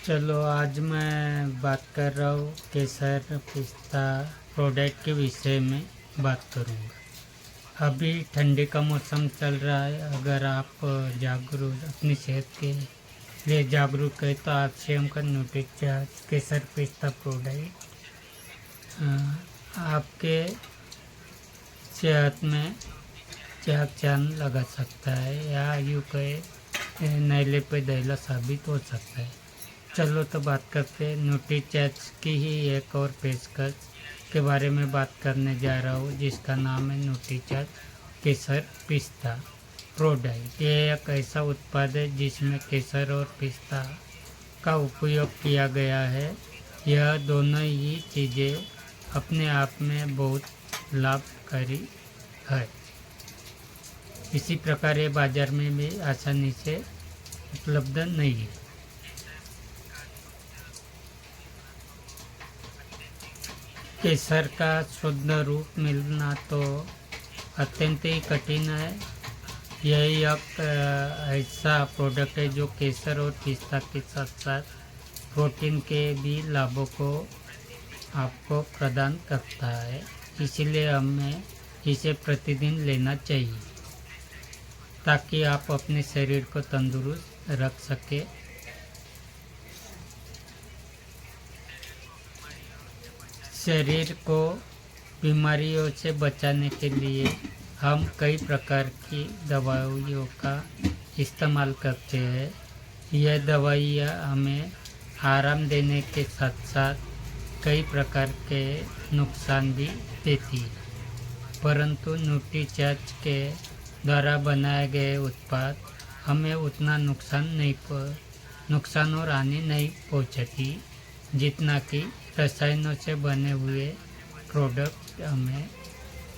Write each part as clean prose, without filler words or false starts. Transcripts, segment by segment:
चलो आज मैं बात कर रहा हूँ केसर पिस्ता प्रोडक्ट के विषय में बात करूँगा। अभी ठंडी का मौसम चल रहा है। अगर आप जागरूक अपनी सेहत के लिए जागरूक है तो आज से हम का न्यूट्रीचार्ज केसर पिस्ता प्रोडक्ट आपके सेहत में चाक चांद लगा सकता है या यूँ कहे नैले पे दहला साबित हो सकता है। चलो तो बात करते हैं न्यूट्रीचार्ज की ही एक और पेशकश के बारे में बात करने जा रहा हूँ, जिसका नाम है न्यूट्रीचार्ज केसर पिस्ता प्रोडक्ट। ये एक ऐसा उत्पाद है जिसमें केसर और पिस्ता का उपयोग किया गया है। यह दोनों ही चीज़ें अपने आप में बहुत लाभकारी है। इसी प्रकार ये बाज़ार में भी आसानी से उपलब्ध नहीं है। केसर का शुद्ध रूप मिलना तो अत्यंत ही कठिन है। यही एक ऐसा प्रोडक्ट है जो केसर और पिस्ता के साथ साथ प्रोटीन के भी लाभों को आपको प्रदान करता है। इसलिए हमें इसे प्रतिदिन लेना चाहिए ताकि आप अपने शरीर को तंदुरुस्त रख सके। शरीर को बीमारियों से बचाने के लिए हम कई प्रकार की दवाइयों का इस्तेमाल करते हैं। यह दवाइयाँ हमें आराम देने के साथ साथ कई प्रकार के नुकसान भी देती है, परंतु न्यूट्रीचार्ज के द्वारा बनाए गए उत्पाद हमें उतना नुकसान और हानि नहीं पहुंचाती जितना कि रसायनों से बने हुए प्रोडक्ट हमें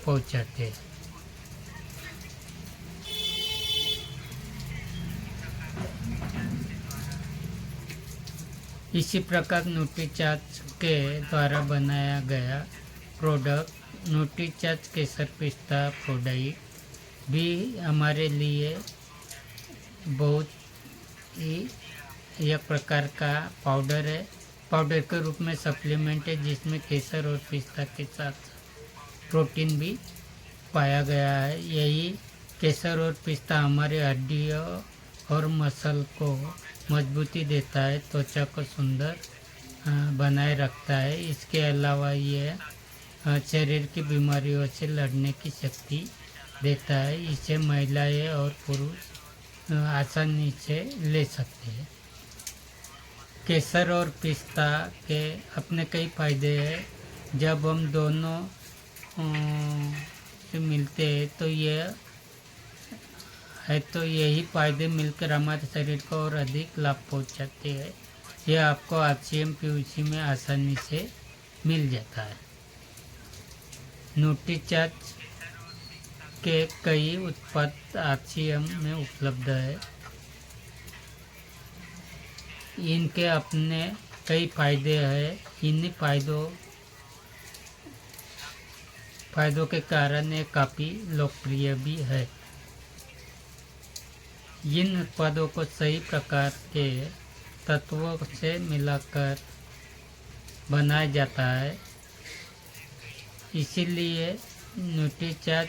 पहुंचाते हैं। इसी प्रकार न्यूट्रीचार्ज के द्वारा बनाया गया प्रोडक्ट न्यूट्रीचार्ज केसर पिस्ता प्रोडक्ट भी हमारे लिए बहुत ही एक प्रकार का पाउडर है। पाउडर के रूप में सप्लीमेंट है जिसमें केसर और पिस्ता के साथ प्रोटीन भी पाया गया है। यही केसर और पिस्ता हमारे हड्डियों और मसल को मजबूती देता है, त्वचा को सुंदर बनाए रखता है। इसके अलावा यह शरीर की बीमारियों से लड़ने की शक्ति देता है। इसे महिलाएं और पुरुष आसानी से ले सकते हैं। केसर और पिस्ता के अपने कई फायदे हैं। जब हम दोनों से मिलते हैं तो यही फायदे मिलकर हमारे शरीर को और अधिक लाभ पहुंचाते हैं। यह आपको आरसीएम पीयूसी में आसानी से मिल जाता है। न्यूट्रीचार्ज के कई उत्पाद आरसीएम में उपलब्ध है। इनके अपने कई फायदे हैं। इन फायदों के कारण ये काफ़ी लोकप्रिय भी है। इन उत्पादों को सही प्रकार के तत्वों से मिलाकर बनाया जाता है। इसीलिए न्यूट्रीचार्ज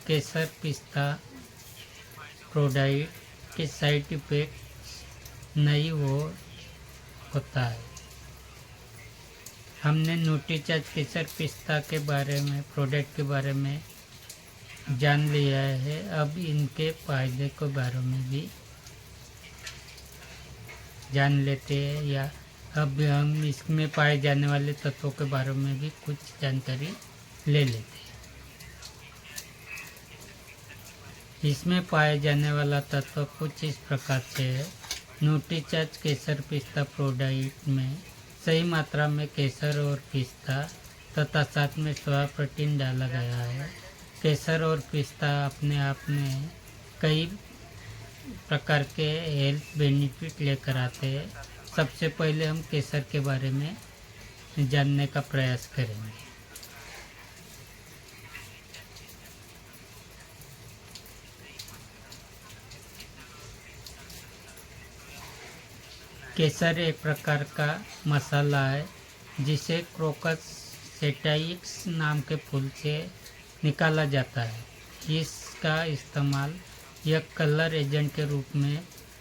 केसर पिस्ता प्रोडक्ट के साइड इफेक्ट नहीं होता है। हमने न्यूट्रीचार्ज केसर पिस्ता के बारे में प्रोडक्ट के बारे में जान लिया है। अब इनके फायदे के बारे में भी जान लेते हैं, या अब हम इसमें पाए जाने वाले तत्वों के बारे में भी कुछ जानकारी ले लेते हैं। इसमें पाए जाने वाला तत्व कुछ इस प्रकार से है। न्यूट्रीचार्ज केसर पिस्ता प्रोडक्ट में सही मात्रा में केसर और पिस्ता तथा साथ में सोया प्रोटीन डाला गया है। केसर और पिस्ता अपने आप में कई प्रकार के हेल्थ बेनिफिट लेकर आते हैं। सबसे पहले हम केसर के बारे में जानने का प्रयास करेंगे। केसर एक प्रकार का मसाला है जिसे क्रोकस सेटाइक्स नाम के फूल से निकाला जाता है। इसका इस्तेमाल यह कलर एजेंट के रूप में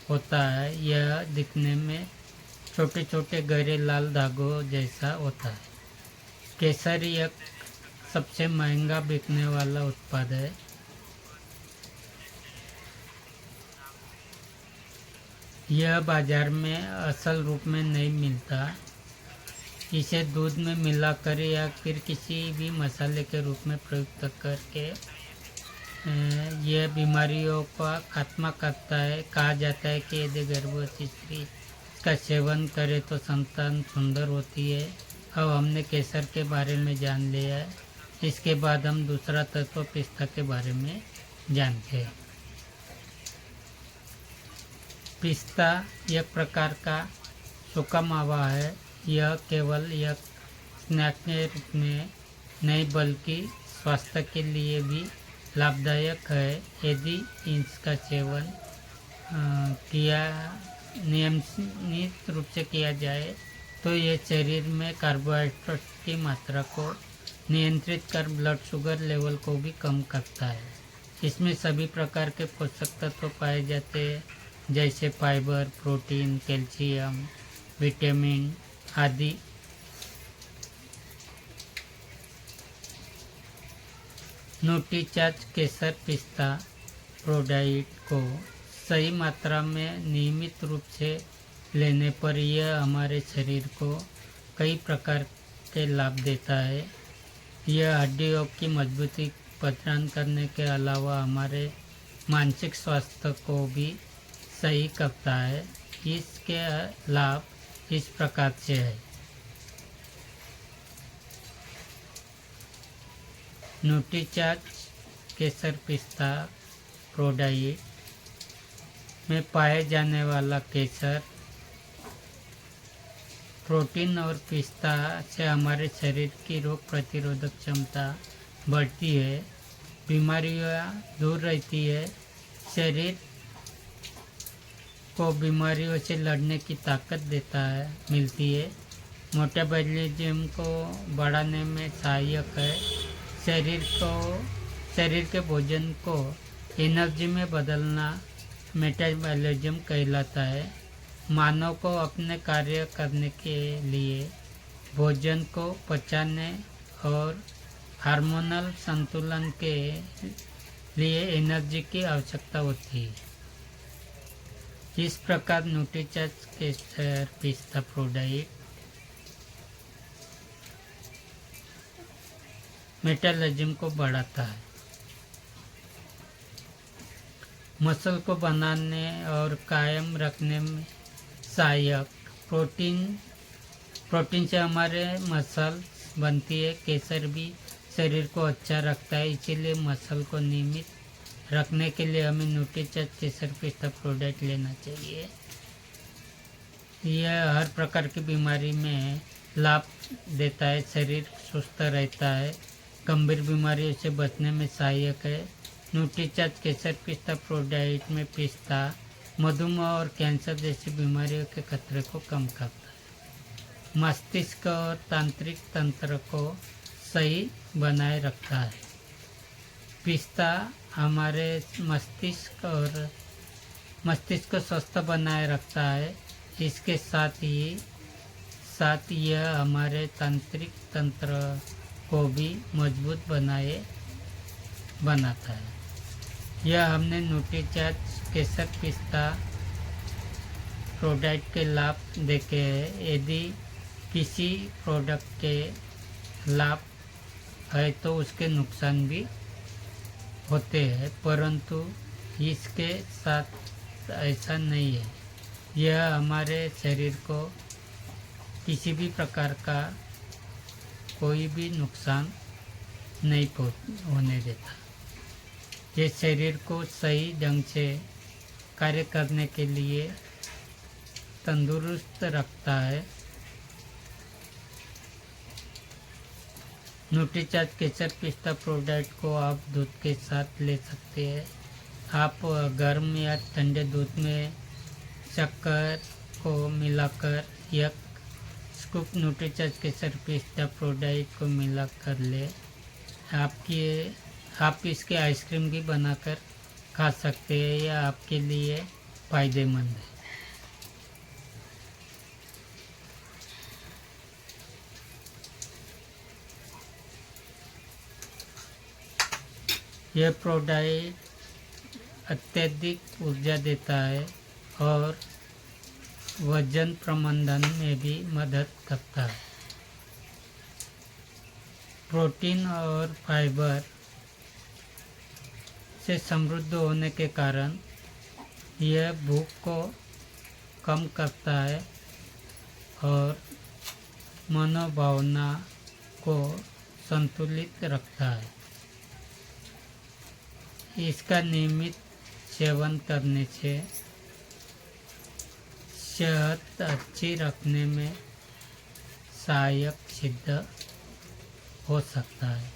होता है। यह दिखने में छोटे छोटे गहरे लाल धागों जैसा होता है। केसर एक सबसे महंगा बिकने वाला उत्पाद है। यह बाजार में असल रूप में नहीं मिलता। इसे दूध में मिलाकर या फिर किसी भी मसाले के रूप में प्रयुक्त करके यह बीमारियों का खात्मा करता है। कहा जाता है कि यदि गर्भवती स्त्री इसका सेवन करे तो संतान सुंदर होती है। अब हमने केसर के बारे में जान लिया है। इसके बाद हम दूसरा तत्व पिस्ता के बारे में जानते हैं। पिस्ता एक प्रकार का सूखा मावा है। यह केवल एक स्नैक के रूप में नहीं बल्कि स्वास्थ्य के लिए भी लाभदायक है। यदि इसका सेवन किया नियमित रूप से किया जाए तो यह शरीर में कार्बोहाइड्रेट की मात्रा को नियंत्रित कर ब्लड शुगर लेवल को भी कम करता है। इसमें सभी प्रकार के पोषक तत्व पाए जाते हैं जैसे फाइबर, प्रोटीन, कैल्शियम, विटामिन आदि। न्यूट्रीचार्ज केसर पिस्ता प्रोडाइट को सही मात्रा में नियमित रूप से लेने पर यह हमारे शरीर को कई प्रकार के लाभ देता है। यह हड्डियों की मजबूती प्रदान करने के अलावा हमारे मानसिक स्वास्थ्य को भी सही करता है। इसके लाभ इस प्रकार से है। न्यूट्रीचार्ज केसर पिस्ता प्रोडाइट में पाए जाने वाला केसर प्रोटीन और पिस्ता से हमारे शरीर की रोग प्रतिरोधक क्षमता बढ़ती है, बीमारियां दूर रहती है, शरीर को बीमारियों से लड़ने की ताकत मिलती है, मेटाबॉलिज्म को बढ़ाने में सहायक है, शरीर के भोजन को एनर्जी में बदलना मेटाबॉलिज्म कहलाता है। मानव को अपने कार्य करने के लिए भोजन को पचाने और हार्मोनल संतुलन के लिए एनर्जी की आवश्यकता होती है। इस प्रकार न्यूट्रीचार्ज केसर पिस्ता प्रोडाइट मेटाबॉलिज्म को बढ़ाता है, मसल को बनाने और कायम रखने में सहायक। प्रोटीन से हमारे मसल बनती है। केसर भी शरीर को अच्छा रखता है, इसीलिए मसल को नियमित रखने के लिए हमें न्यूट्रीचार्ज केसर पिस्ता प्रोडक्ट लेना चाहिए। यह हर प्रकार की बीमारी में लाभ देता है, शरीर सुस्त रहता है, गंभीर बीमारियों से बचने में सहायक है। न्यूट्रीचार्ज केसर पिस्ता प्रोडाइट में पिस्ता मधुमेह और कैंसर जैसी बीमारियों के खतरे को कम करता है, मस्तिष्क और तांत्रिक तंत्र को सही बनाए रखता है। पिस्ता हमारे मस्तिष्क को स्वस्थ बनाए रखता है। इसके साथ यह हमारे तांत्रिक तंत्र को भी मजबूत बनाता है। यह हमने न्यूट्रीचार्ज केसर पिस्ता प्रोडक्ट के लाभ देखे हैं। यदि किसी प्रोडक्ट के लाभ है तो उसके नुकसान भी होते हैं, परंतु इसके साथ ऐसा नहीं है। यह हमारे शरीर को किसी भी प्रकार का कोई भी नुकसान नहीं होने देता। ये शरीर को सही ढंग से कार्य करने के लिए तंदुरुस्त रखता है। न्यूट्रीचार्ज केसर पिस्ता प्रोडक्ट को आप दूध के साथ ले सकते हैं। आप गर्म या ठंडे दूध में शक्कर को मिलाकर एक स्कूप न्यूट्रीचार्ज केसर पिस्ता प्रोडाइट को मिला कर ले। आप इसके आइसक्रीम भी बनाकर खा सकते हैं, यह आपके लिए फ़ायदेमंद है। यह प्रोडाइट अत्यधिक ऊर्जा देता है और वजन प्रबंधन में भी मदद करता है। प्रोटीन और फाइबर से समृद्ध होने के कारण यह भूख को कम करता है और मनोभावना को संतुलित रखता है। इसका नियमित सेवन करने से सेहत अच्छी रखने में सहायक सिद्ध हो सकता है।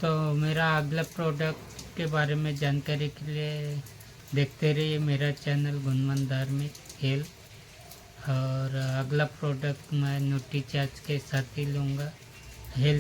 तो मेरा अगला प्रोडक्ट के बारे में जानकारी के लिए देखते रहिए मेरा चैनल गुणवन धार्मिक हेल्थ। और अगला प्रोडक्ट मैं न्यूट्रीचार्ज के साथ ही लूँगा। हेल्थ